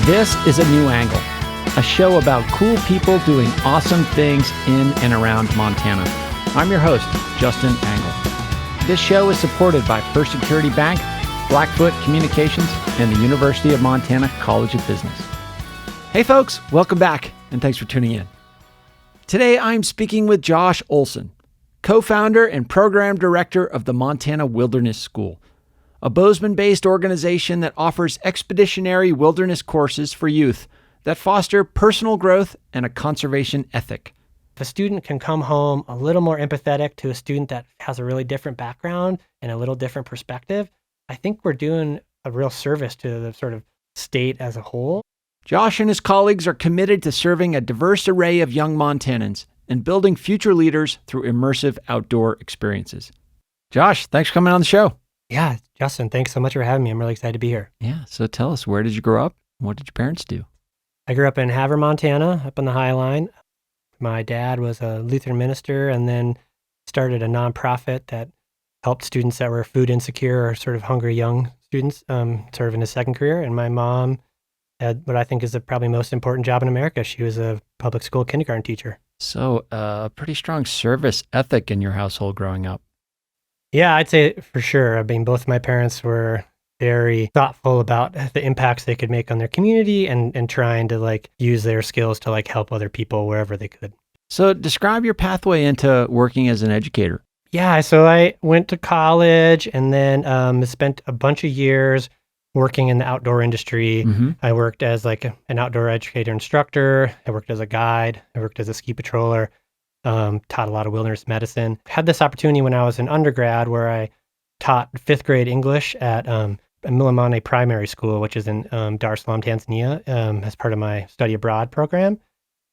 This is A New Angle, a show about cool people doing awesome things in and around Montana. I'm your host, Justin Angle. This show is supported by First Security Bank, Blackfoot Communications, and the University of Montana College of Business. Hey folks, welcome back, and thanks for tuning in. Today I'm speaking with Josh Olsen, co-founder and program director of the Montana Wilderness School, a Bozeman-based organization that offers expeditionary wilderness courses for youth that foster personal growth and a conservation ethic. If a student can come home a little more empathetic to a student that has a really different background and a little different perspective, I think we're doing a real service to the sort of state as a whole. Josh and his colleagues are committed to serving a diverse array of young Montanans and building future leaders through immersive outdoor experiences. Josh, thanks for coming on the show. Yeah, Justin, thanks so much for having me. I'm really excited to be here. Yeah, so tell us, where did you grow up? What did your parents do? I grew up in Havre, Montana, up on the High Line. My dad was a Lutheran minister and then started a nonprofit that helped students that were food insecure or sort of hungry young students, sort of in his second career. And my mom had what I think is the probably most important job in America. She was a public school kindergarten teacher. So a pretty strong service ethic in your household growing up. Yeah, I'd say for sure. I mean, both my parents were very thoughtful about the impacts they could make on their community and trying to use their skills to help other people wherever they could. So describe your pathway into working as an educator. Yeah, so I went to college and then spent a bunch of years working in the outdoor industry. Mm-hmm. I worked as an outdoor educator instructor. I worked as a guide. I worked as a ski patroller. Taught a lot of wilderness medicine. Had this opportunity when I was an undergrad where I taught fifth grade English at Milamane Primary School, which is in Dar es Salaam, Tanzania, as part of my study abroad program.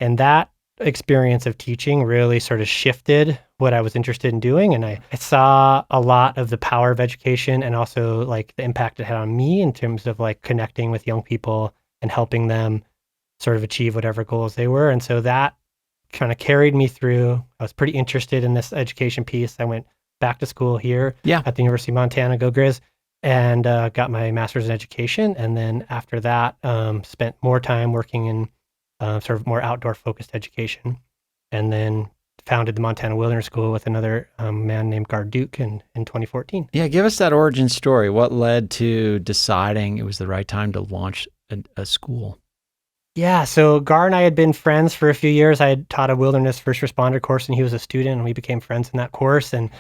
And that experience of teaching really sort of shifted what I was interested in doing. And I saw a lot of the power of education and also the impact it had on me in terms of connecting with young people and helping them sort of achieve whatever goals they were. And so that kind of carried me through. I was pretty interested in this education piece. I went back to school here at the University of Montana, go Grizz, and got my master's in education. And then after that, spent more time working in sort of more outdoor focused education. And then founded the Montana Wilderness School with another man named Gar Duke in 2014. Yeah, give us that origin story. What led to deciding it was the right time to launch a school? Yeah, so Gar and I had been friends for a few years. I had taught a wilderness first responder course and he was a student and we became friends in that course. And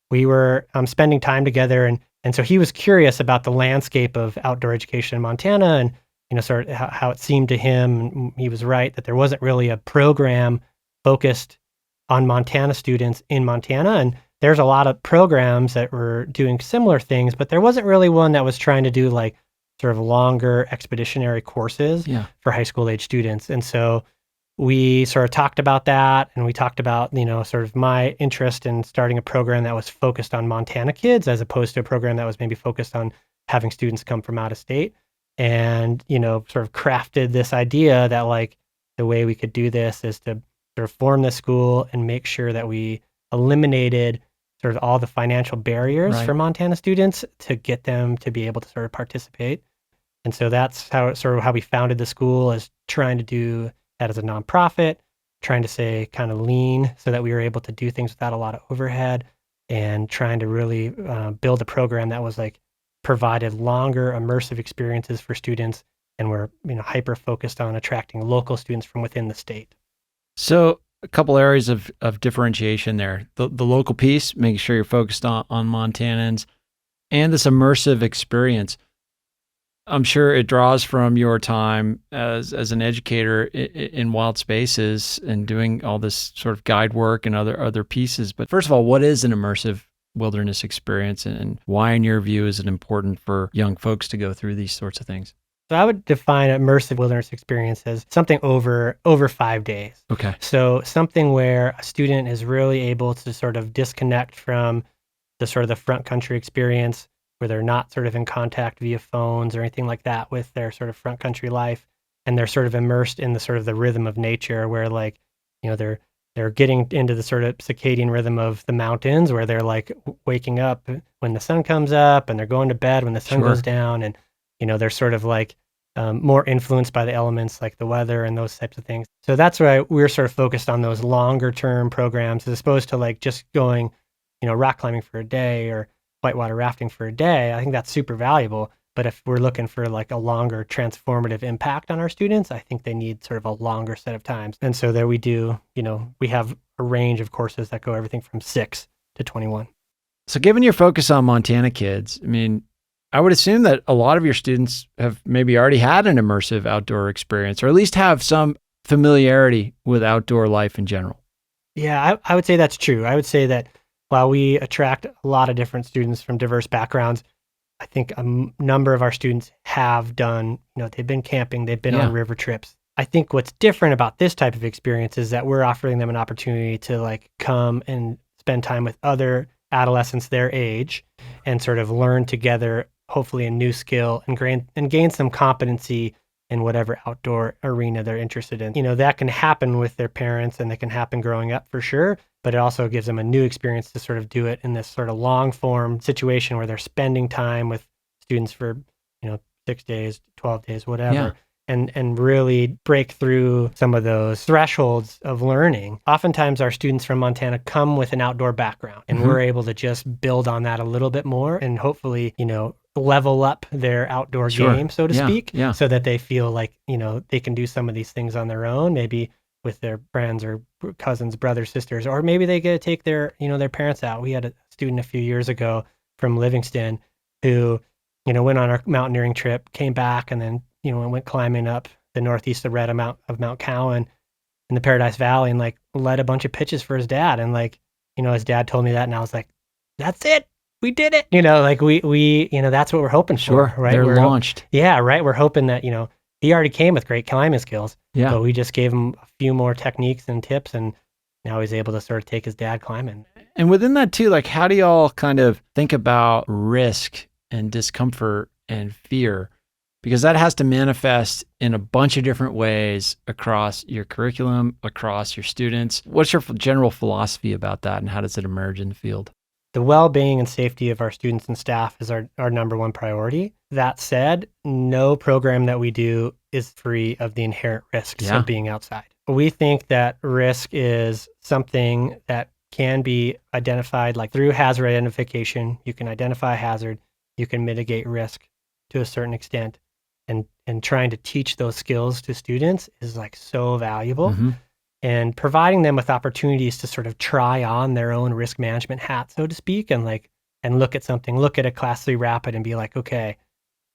we were spending time together. And so he was curious about the landscape of outdoor education in Montana and, sort of how it seemed to him. And he was right that there wasn't really a program focused on Montana students in Montana. And there's a lot of programs that were doing similar things, but there wasn't really one that was trying to do sort of longer expeditionary courses for high school age students. And so we sort of talked about that and we talked about, sort of my interest in starting a program that was focused on Montana kids as opposed to a program that was maybe focused on having students come from out of state and, sort of crafted this idea that the way we could do this is to sort of form this school and make sure that we eliminated sort of all the financial barriers for Montana students to get them to be able to sort of participate. And so that's how we founded the school, is trying to do that as a nonprofit, trying to stay kind of lean so that we were able to do things without a lot of overhead and trying to really build a program that was provided longer immersive experiences for students. And we're, hyper focused on attracting local students from within the state. So a couple areas of differentiation there. The local piece, making sure you're focused on Montanans, and this immersive experience. I'm sure it draws from your time as an educator in wild spaces and doing all this sort of guide work and other pieces. But first of all, what is an immersive wilderness experience and why, in your view, is it important for young folks to go through these sorts of things? So I would define an immersive wilderness experience as something over 5 days. Okay. So something where a student is really able to sort of disconnect from the sort of the front country experience, where they're not sort of in contact via phones or anything like that with their sort of front country life. And they're sort of immersed in the sort of the rhythm of nature where they're getting into the sort of circadian rhythm of the mountains where they're waking up when the sun comes up and they're going to bed when the sun goes down. And, they're sort of more influenced by the elements like the weather and those types of things. So that's why we're sort of focused on those longer term programs as opposed to like just going, rock climbing for a day or whitewater rafting for a day. I think that's super valuable. But if we're looking for like a longer transformative impact on our students, I think they need sort of a longer set of times. And so there we do, we have a range of courses that go everything from 6 to 21. So given your focus on Montana kids, I mean, I would assume that a lot of your students have maybe already had an immersive outdoor experience, or at least have some familiarity with outdoor life in general. Yeah, I would say that's true. I would say that while we attract a lot of different students from diverse backgrounds, I think a number of our students have done, they've been camping, they've been on river trips. I think what's different about this type of experience is that we're offering them an opportunity to like come and spend time with other adolescents their age and sort of learn together, hopefully a new skill and gain some competency in whatever outdoor arena they're interested in. That can happen with their parents and that can happen growing up for sure, but it also gives them a new experience to sort of do it in this sort of long form situation where they're spending time with students for, 6 days, 12 days, whatever. And really break through some of those thresholds of learning. Oftentimes our students from Montana come with an outdoor background and we're able to just build on that a little bit more and hopefully, level up their outdoor game, so to speak, so that they feel like, they can do some of these things on their own, maybe with their friends or cousins, brothers, sisters, or maybe they get to take their, their parents out. We had a student a few years ago from Livingston who, went on our mountaineering trip, came back and then, went climbing up the northeast of Mount Cowan in the Paradise Valley and like led a bunch of pitches for his dad. And like, his dad told me that and I was like, that's it. We did it. Like we, that's what we're hoping for, right? They're launched. Yeah, right. We're hoping that, he already came with great climbing skills, but we just gave him a few more techniques and tips and now he's able to sort of take his dad climbing. And within that too, like how do y'all kind of think about risk and discomfort and fear? Because that has to manifest in a bunch of different ways across your curriculum, across your students. What's your general philosophy about that and how does it emerge in the field? The well-being and safety of our students and staff is our number one priority. That said, no program that we do is free of the inherent risks of being outside. We think that risk is something that can be identified like through hazard identification. You can identify a hazard, you can mitigate risk to a certain extent. And trying to teach those skills to students is like so valuable. And providing them with opportunities to sort of try on their own risk management hat, so to speak, and look at a Class 3 rapid and be like, okay,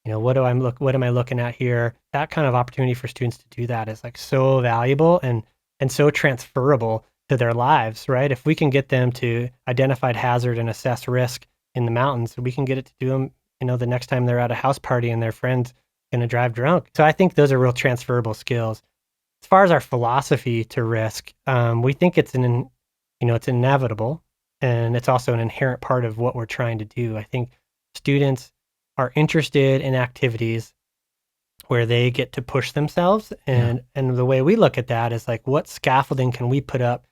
what am I looking at here? That kind of opportunity for students to do that is like so valuable and so transferable to their lives, right? If we can get them to identify hazard and assess risk in the mountains, we can get it to do them, the next time they're at a house party and their friend's going to drive drunk. So I think those are real transferable skills. As far as our philosophy to risk, we think it's it's inevitable, and it's also an inherent part of what we're trying to do. I think students are interested in activities where they get to push themselves, and the way we look at that is like, what scaffolding can we put up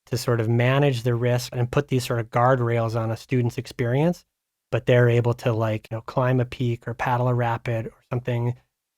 to sort of manage the risk and put these sort of guardrails on a student's experience, but they're able to like, climb a peak or paddle a rapid or something,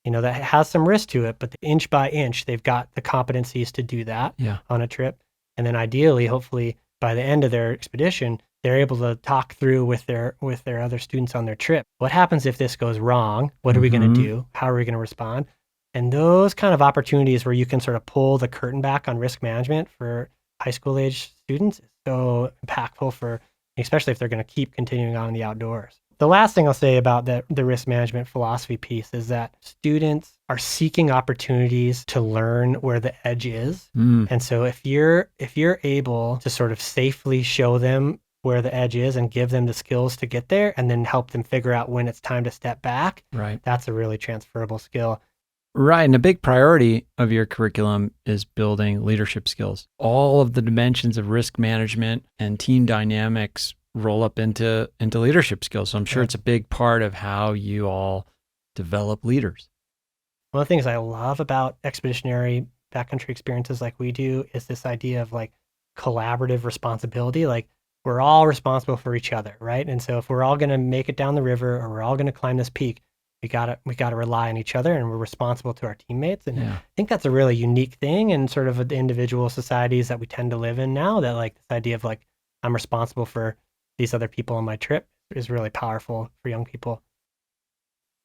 that has some risk to it, but inch by inch, they've got the competencies to do that on a trip. And then ideally, hopefully by the end of their expedition, they're able to talk through with their other students on their trip. What happens if this goes wrong? What are we going to do? How are we going to respond? And those kind of opportunities where you can sort of pull the curtain back on risk management for high school age students is so impactful especially if they're going to keep continuing on in the outdoors. The last thing I'll say about the risk management philosophy piece is that students are seeking opportunities to learn where the edge is. And so if you're able to sort of safely show them where the edge is and give them the skills to get there and then help them figure out when it's time to step back, that's a really transferable skill. Right. And a big priority of your curriculum is building leadership skills. All of the dimensions of risk management and team dynamics roll up into leadership skills. So I'm sure it's a big part of how you all develop leaders. One of the things I love about expeditionary backcountry experiences like we do is this idea of like collaborative responsibility. Like we're all responsible for each other, right? And so if we're all going to make it down the river or we're all going to climb this peak, we gotta rely on each other, and we're responsible to our teammates. And Yeah. I think that's a really unique thing in sort of the individual societies that we tend to live in now, that like this idea of like, I'm responsible for these other people on my trip is really powerful for young people.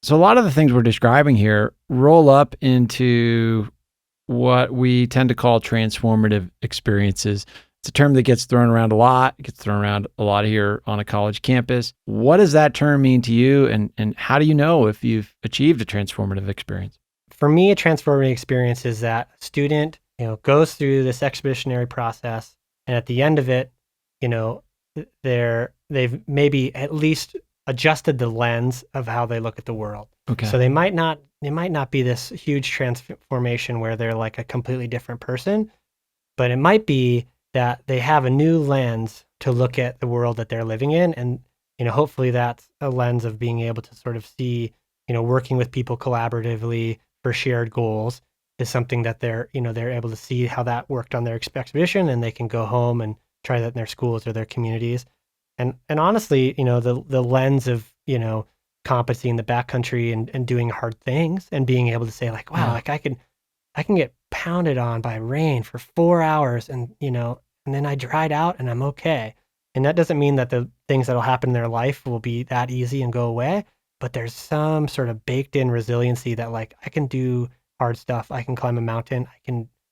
So a lot of the things we're describing here roll up into what we tend to call transformative experiences. It's a term that gets thrown around a lot. It gets thrown around a lot here on a college campus. What does that term mean to you, and how do you know if you've achieved a transformative experience? For me, a transformative experience is that a student, goes through this expeditionary process, and at the end of it, you know, they've maybe at least adjusted the lens of how they look at the world. Okay. So they might not be this huge transformation where they're like a completely different person, but it might be that they have a new lens to look at the world that they're living in. And, hopefully that's a lens of being able to sort of see, working with people collaboratively for shared goals is something that they're able to see how that worked on their expedition, and they can go home and try that in their schools or their communities. And honestly, the lens of, competency in the backcountry and doing hard things and being able to say like, wow, Yeah. like I can get pounded on by rain for 4 hours, and and then I dried out and I'm okay. And that doesn't mean that the things that'll happen in their life will be that easy and go away, but there's some sort of baked in resiliency that like I can do hard stuff. I can climb a mountain.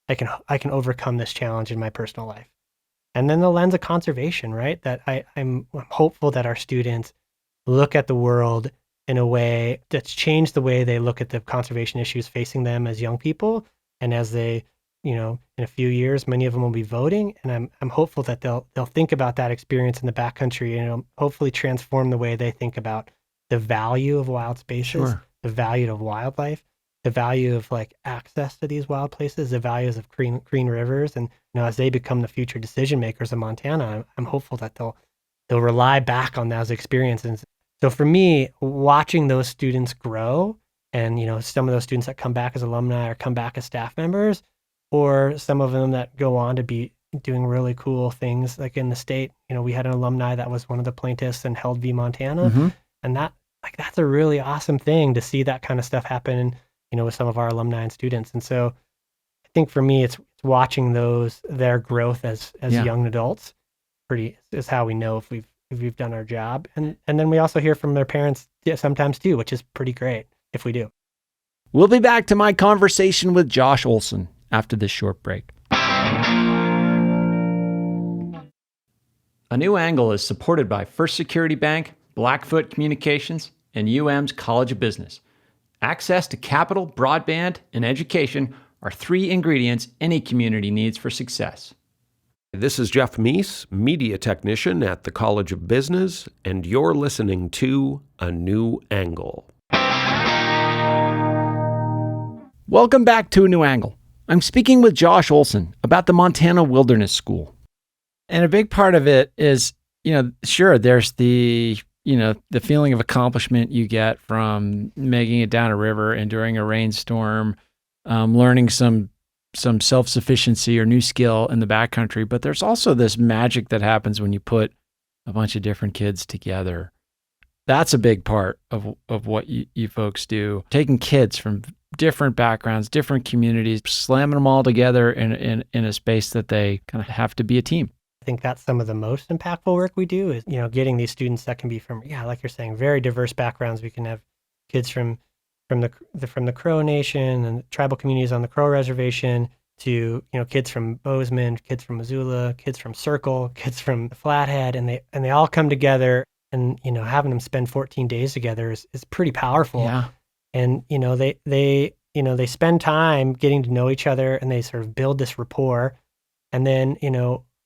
I can overcome this challenge in my personal life. And then the lens of conservation, right? That I'm hopeful that our students look at the world in a way that's changed the way they look at the conservation issues facing them as young people. And as they, in a few years, many of them will be voting. And I'm hopeful that they'll think about that experience in the backcountry, and it'll hopefully transform the way they think about the value of wild spaces, Sure. the value of wildlife, the value of like access to these wild places, the values of green rivers. And, as they become the future decision makers of Montana, I'm hopeful that they'll rely back on those experiences. So for me, watching those students grow, and some of those students that come back as alumni or come back as staff members, or some of them that go on to be doing really cool things, like in the state, we had an alumni that was one of the plaintiffs in Held v. Montana, Mhm. and that's a really awesome thing to see that kind of stuff happen, with some of our alumni and students. And so I think for me, it's watching their growth as Yeah. young adults is how we know if we've done our job. And then we also hear from their parents sometimes too, which is pretty great if we do. We'll be back to my conversation with Josh Olsen after this short break. A New Angle is supported by First Security Bank, Blackfoot Communications, and UM's College of Business. Access to capital, broadband, and education are 3 ingredients any community needs for success. This is Jeff Meese, media technician at the College of Business, and you're listening to A New Angle. Welcome back to A New Angle. I'm speaking with Josh Olsen about the Montana Wilderness School. And a big part of it is, sure, there's the feeling of accomplishment you get from making it down a river, enduring a rainstorm, learning some self-sufficiency or new skill in the backcountry. But there's also this magic that happens when you put a bunch of different kids together. That's a big part of what you folks do. Taking kids from different backgrounds, different communities, slamming them all together in a space that they kind of have to be a team. I think that's some of the most impactful work we do is, getting these students that can be from, like you're saying, very diverse backgrounds. We can have kids from the Crow Nation and tribal communities on the Crow Reservation to, kids from Bozeman, kids from Missoula, kids from Circle, kids from Flathead, and they all come together, and, having them spend 14 days together is pretty powerful. Yeah. And, they spend time getting to know each other, and they sort of build this rapport. And then,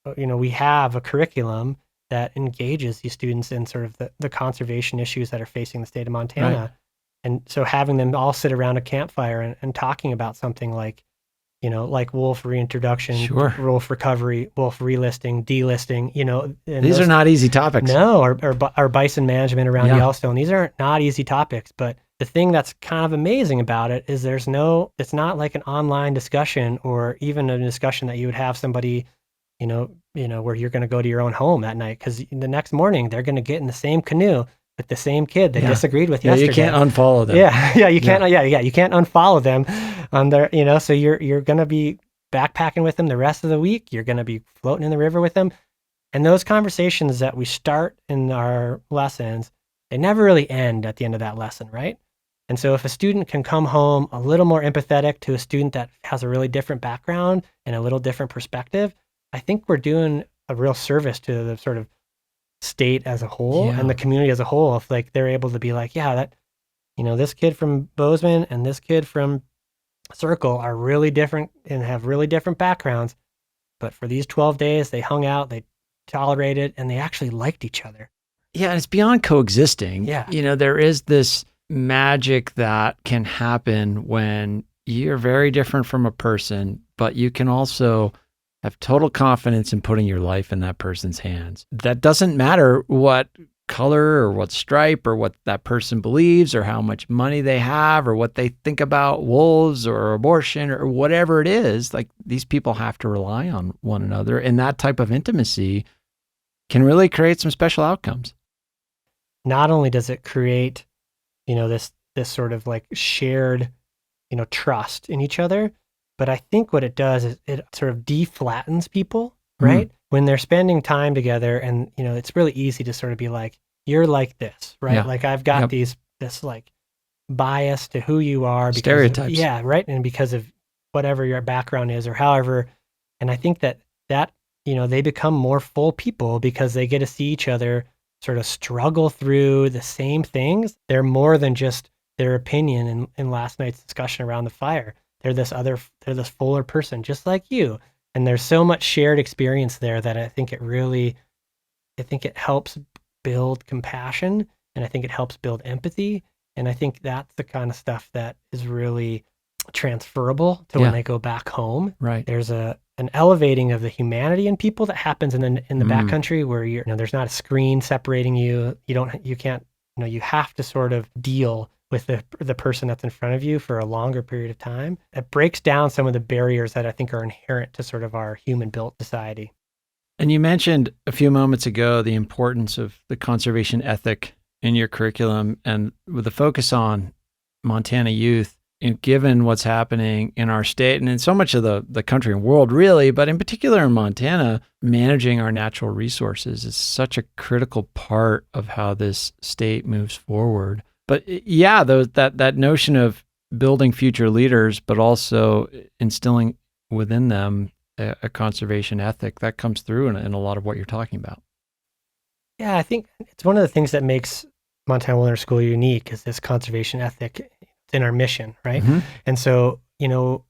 we have a curriculum that engages these students in sort of the conservation issues that are facing the state of Montana. Right. And so having them all sit around a campfire and talking about something like wolf reintroduction, Sure. wolf recovery, wolf relisting, delisting, and These are not easy topics. No, or bison management around Yeah. Yellowstone. These are not easy topics, but the thing that's kind of amazing about it is it's not like an online discussion or even a discussion that you would have somebody, where you're going to go to your own home at night, because the next morning they're going to get in the same canoe with the same kid that Yeah. disagreed with Yeah, yesterday. you can't unfollow them. Yeah, you can't. You can't unfollow them on their. So you're gonna be backpacking with them the rest of the week. You're gonna be floating in the river with them, and those conversations that we start in our lessons, they never really end at the end of that lesson, right? And so if a student can come home a little more empathetic to a student that has a really different background and a little different perspective, I think we're doing a real service to the sort of state as a whole and the community as a whole. If like they're able to be like, yeah, that, this kid from Bozeman and this kid from Circle are really different and have really different backgrounds. But for these 12 days, they hung out, they tolerated, and they actually liked each other. Yeah, and it's beyond coexisting. Yeah. There is this magic that can happen when you're very different from a person, but you can also have total confidence in putting your life in that person's hands. That doesn't matter what color or what stripe or what that person believes or how much money they have or what they think about wolves or abortion or whatever it is. Like, these people have to rely on one another, and that type of intimacy can really create some special outcomes. Not only does it create, this sort of like shared, trust in each other, but I think what it does is it sort of deflattens people, right? When they're spending time together, and it's really easy to sort of be like, you're like this, right? Yeah. Like I've got this like bias to who you are, because Stereotypes. yeah, right, and because of whatever your background is or however. And I think that they become more full people because they get to see each other sort of struggle through the same things. They're more than just their opinion in last night's discussion around the fire. They're this fuller person just like you. And there's so much shared experience there that I think it helps build compassion, and I think it helps build empathy. And I think that's the kind of stuff that is really transferable to when they go back home. Right. There's an elevating of the humanity in people that happens in the backcountry where there's not a screen separating you. You can't, you have to sort of deal with the person that's in front of you for a longer period of time. It breaks down some of the barriers that I think are inherent to sort of our human-built society. And you mentioned a few moments ago the importance of the conservation ethic in your curriculum, and with the focus on Montana youth, given what's happening in our state and in so much of the country and world, really, but in particular in Montana, managing our natural resources is such a critical part of how this state moves forward. But yeah, that notion of building future leaders, but also instilling within them a conservation ethic, that comes through in a lot of what you're talking about. Yeah, I think it's one of the things that makes Montana Wilderness School unique is this conservation ethic. It's in our mission, right? Mm-hmm. And so,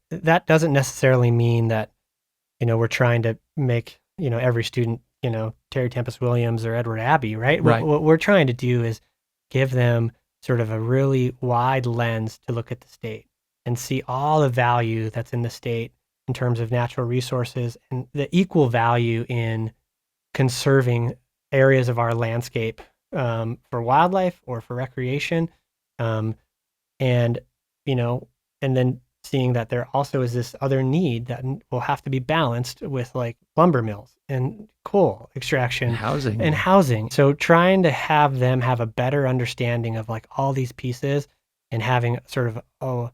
that doesn't necessarily mean that, we're trying to make, every student, Terry Tempest Williams or Edward Abbey, right? Right. What we're trying to do is give them sort of a really wide lens to look at the state and see all the value that's in the state in terms of natural resources and the equal value in conserving areas of our landscape for wildlife or for recreation. And then seeing that there also is this other need that will have to be balanced with like lumber mills and coal extraction and housing. So trying to have them have a better understanding of like all these pieces and having sort of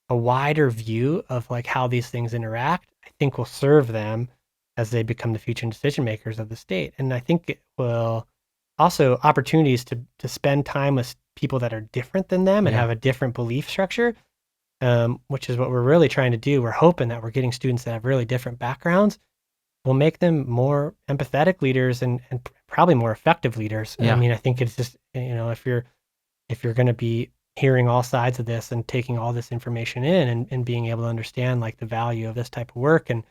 a wider view of like how these things interact, I think will serve them as they become the future decision makers of the state. And I think it will also opportunities to spend time with people that are different than them and have a different belief structure, which is what we're really trying to do. We're hoping that we're getting students that have really different backgrounds. We'll make them more empathetic leaders and probably more effective leaders. Yeah. I mean, I think it's just, if you're going to be hearing all sides of this and taking all this information in and being able to understand like the value of this type of work. And,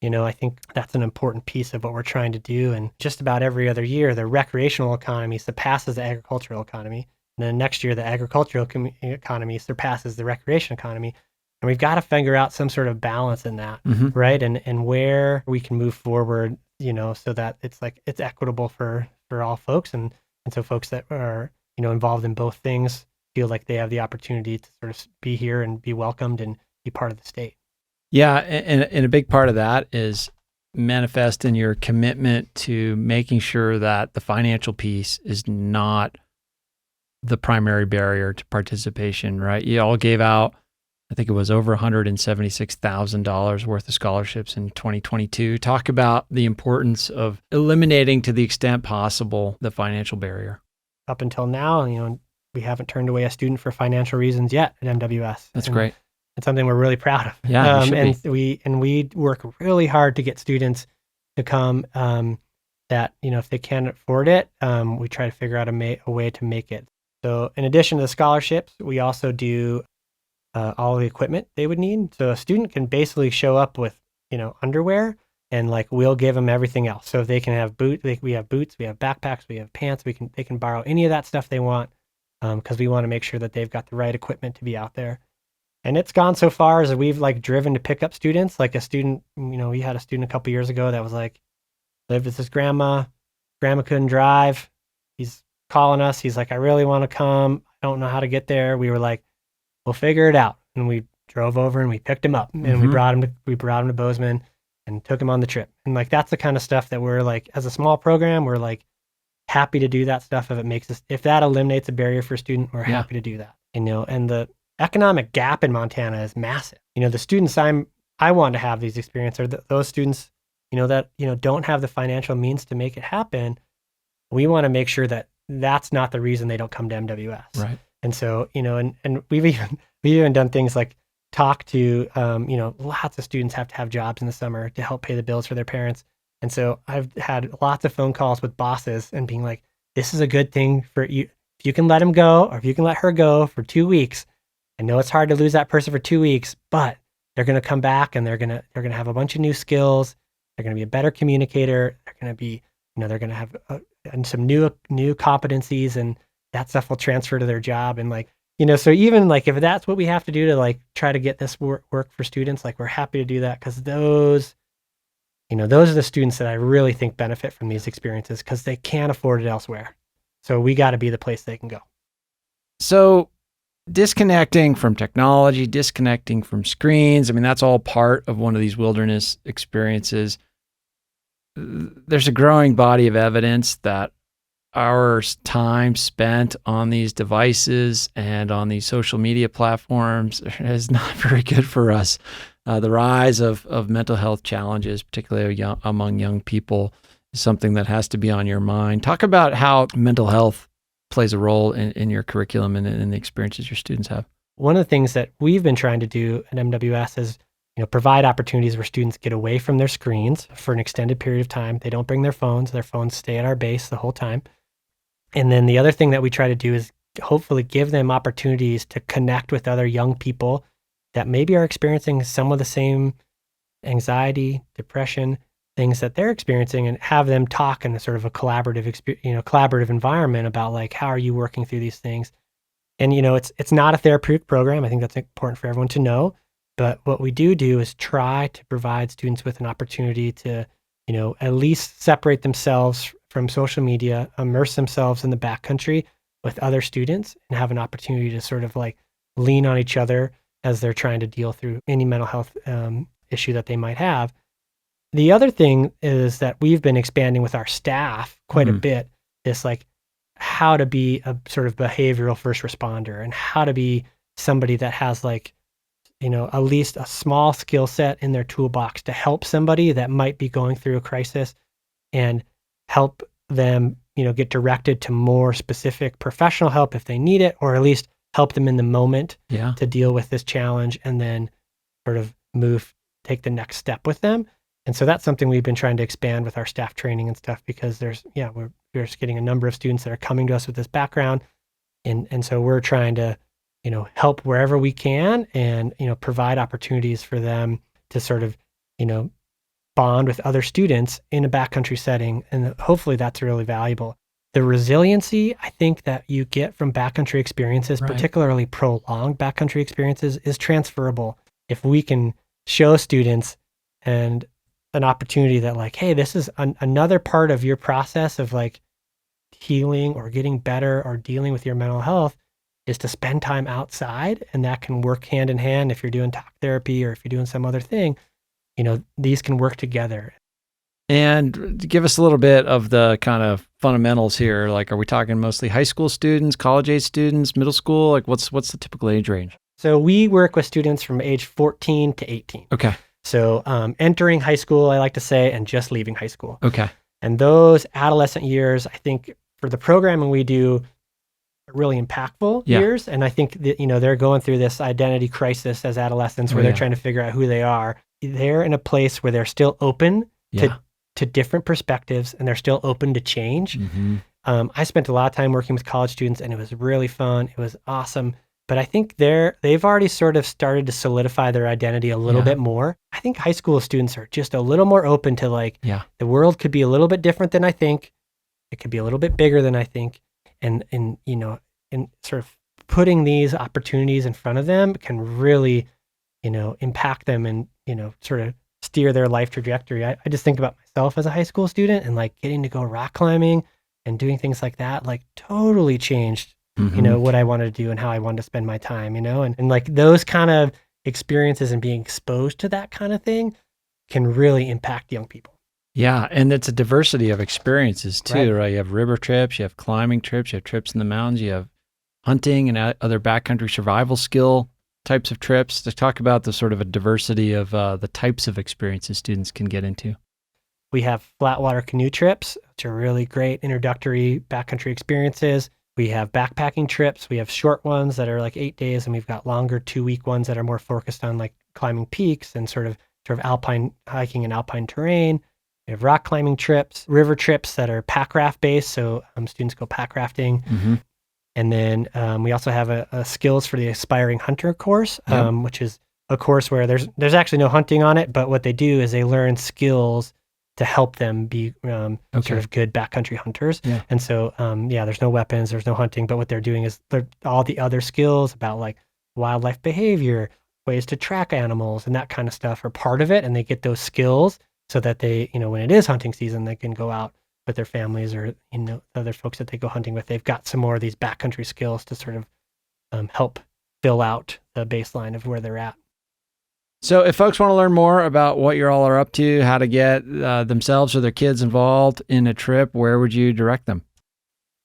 I think that's an important piece of what we're trying to do. And just about every other year, the recreational economy surpasses the agricultural economy. And then next year, the agricultural economy surpasses the recreation economy. And we've got to figure out some sort of balance in that, right? And where we can move forward, so that it's equitable for all folks. And so folks that are, involved in both things feel like they have the opportunity to sort of be here and be welcomed and be part of the state. Yeah, and a big part of that is manifest in your commitment to making sure that the financial piece is not the primary barrier to participation, right? You all gave out, I think it was over $176,000 worth of scholarships in 2022. Talk about the importance of eliminating, to the extent possible, the financial barrier. Up until now, we haven't turned away a student for financial reasons yet at MWS. That's great. It's something we're really proud of. Yeah, you should we work really hard to get students to come. That if they can't afford it, we try to figure out a way to make it. So in addition to the scholarships, we also do all the equipment they would need. So a student can basically show up with underwear, and we'll give them everything else. So if they can have we have boots, we have backpacks, we have pants. They can borrow any of that stuff they want, because we want to make sure that they've got the right equipment to be out there. And it's gone so far as we've driven to pick up students. Like a student, we had a student a couple years ago that was lived with his grandma. Grandma couldn't drive. He's calling us. He's like, I really want to come. I don't know how to get there. We were like, we'll figure it out. And we drove over and we picked him up, and we brought him to Bozeman and took him on the trip. And that's the kind of stuff that we're as a small program, we're happy to do that stuff. If that eliminates a barrier for a student, we're happy to do that. And the economic gap in Montana is massive. The students I want to have these experiences are those students that don't have the financial means to make it happen. We want to make sure that that's not the reason they don't come to MWS. Right. And so, and we've even done things like talk to, lots of students have to have jobs in the summer to help pay the bills for their parents. And so I've had lots of phone calls with bosses and being like, this is a good thing for you. If you can let him go, or if you can let her go for 2 weeks, I know it's hard to lose that person for 2 weeks, but they're going to come back and they're going to have a bunch of new skills. They're going to be a better communicator. They're going to be, they're going to have some new competencies, and that stuff will transfer to their job. And so even if that's what we have to do to try to get this work for students, we're happy to do that, because those are the students that I really think benefit from these experiences, because they can't afford it elsewhere. So we got to be the place they can go. So disconnecting from technology, disconnecting from screens, that's all part of one of these wilderness experiences. There's a growing body of evidence that our time spent on these devices and on these social media platforms is not very good for us. The rise of mental health challenges, particularly among young people, is something that has to be on your mind. Talk about how mental health plays a role in your curriculum and in the experiences your students have. One of the things that we've been trying to do at MWS is provide opportunities where students get away from their screens for an extended period of time. They don't bring their phones. Their phones stay at our base the whole time. And then the other thing that we try to do is hopefully give them opportunities to connect with other young people that maybe are experiencing some of the same anxiety, depression, things that they're experiencing, and have them talk in a sort of a collaborative environment about how are you working through these things. And it's not a therapeutic program. I think that's important for everyone to know. But what we do is try to provide students with an opportunity to, at least separate themselves from social media, immerse themselves in the backcountry with other students, and have an opportunity to sort of lean on each other as they're trying to deal through any mental health issue that they might have. The other thing is that we've been expanding with our staff quite a bit, this how to be a sort of behavioral first responder, and how to be somebody that has at least a small skill set in their toolbox to help somebody that might be going through a crisis, and help them, get directed to more specific professional help if they need it, or at least help them in the moment to deal with this challenge, and then sort of take the next step with them. And so that's something we've been trying to expand with our staff training and stuff, because we're just getting a number of students that are coming to us with this background. And so we're trying to, help wherever we can, and, provide opportunities for them to sort of, bond with other students in a backcountry setting. And hopefully that's really valuable. The resiliency, I think, that you get from backcountry experiences, Right. particularly prolonged backcountry experiences, is transferable. If we can show students and an opportunity that hey, this is another part of your process of healing or getting better or dealing with your mental health, is to spend time outside, and that can work hand in hand. If you're doing talk therapy or if you're doing some other thing, these can work together. And give us a little bit of the kind of fundamentals here. Like, are we talking mostly high school students, college age students, middle school? Like, what's the typical age range? So we work with students from age 14 to 18. Okay. So entering high school, I like to say, and just leaving high school. Okay. And those adolescent years, I think for the programming we do, are really impactful years. And I think that, they're going through this identity crisis as adolescents where they're trying to figure out who they are. They're in a place where they're still open to different perspectives, and they're still open to change. Mm-hmm. I spent a lot of time working with college students, and it was really fun. It was awesome. But I think they've already sort of started to solidify their identity a little bit more. I think high school students are just a little more open to the world could be a little bit different than I think. It could be a little bit bigger than I think. And sort of putting these opportunities in front of them can really, impact them and, sort of steer their life trajectory. I just think about myself as a high school student, and getting to go rock climbing and doing things like that, totally changed what I wanted to do and how I wanted to spend my time, and those kind of experiences and being exposed to that kind of thing can really impact young people. Yeah. And it's a diversity of experiences too, right? You have river trips, you have climbing trips, you have trips in the mountains, you have hunting and other backcountry survival skill types of trips. To talk about the sort of a diversity of the types of experiences students can get into. We have flatwater canoe trips, which are really great introductory backcountry experiences. We have backpacking trips. We have short ones that are 8 days, and we've got longer 2-week ones that are more focused on climbing peaks and sort of alpine hiking and alpine terrain. We have rock climbing trips, river trips that are pack raft based, so students go pack rafting. Mm-hmm. And then we also have a skills for the aspiring hunter course, which is a course where there's actually no hunting on it, but what they do is they learn skills to help them be sort of good backcountry hunters. Yeah. And so, there's no weapons, there's no hunting, but what they're doing is all the other skills about wildlife behavior, ways to track animals and that kind of stuff are part of it. And they get those skills so that they, when it is hunting season, they can go out with their families or, other folks that they go hunting with. They've got some more of these backcountry skills to sort of help fill out the baseline of where they're at. So if folks want to learn more about what you all are up to, how to get themselves or their kids involved in a trip, where would you direct them?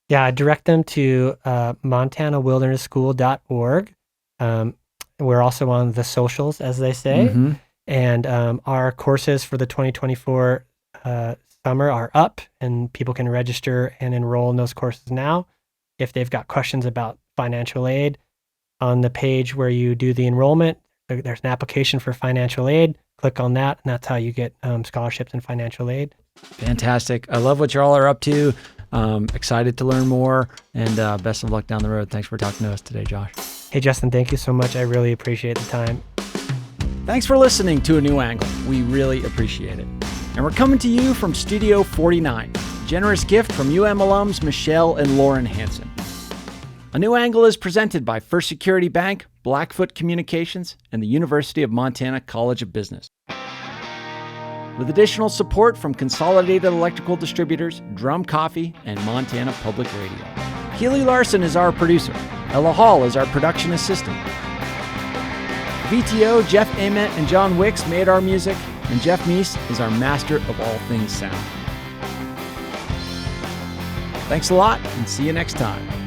Yeah, I direct them to montanawildernesschool.org. We're also on the socials, as they say. Mm-hmm. And our courses for the 2024 summer are up, and people can register and enroll in those courses now. If they've got questions about financial aid, on the page where you do the enrollment, there's an application for financial aid. Click on that, and that's how you get scholarships and financial aid. Fantastic. I love what you all are up to. Excited to learn more, and best of luck down the road. Thanks for talking to us today, Josh. Hey, Justin, thank you so much. I really appreciate the time. Thanks for listening to A New Angle. We really appreciate it. And we're coming to you from Studio 49. Generous gift from UM alums Michelle and Lauren Hansen. A New Angle is presented by First Security Bank, Blackfoot Communications, and the University of Montana College of Business. With additional support from Consolidated Electrical Distributors, Drum Coffee, and Montana Public Radio. Keely Larson is our producer. Ella Hall is our production assistant. VTO, Jeff Ament, and John Wicks made our music, and Jeff Meese is our master of all things sound. Thanks a lot, and see you next time.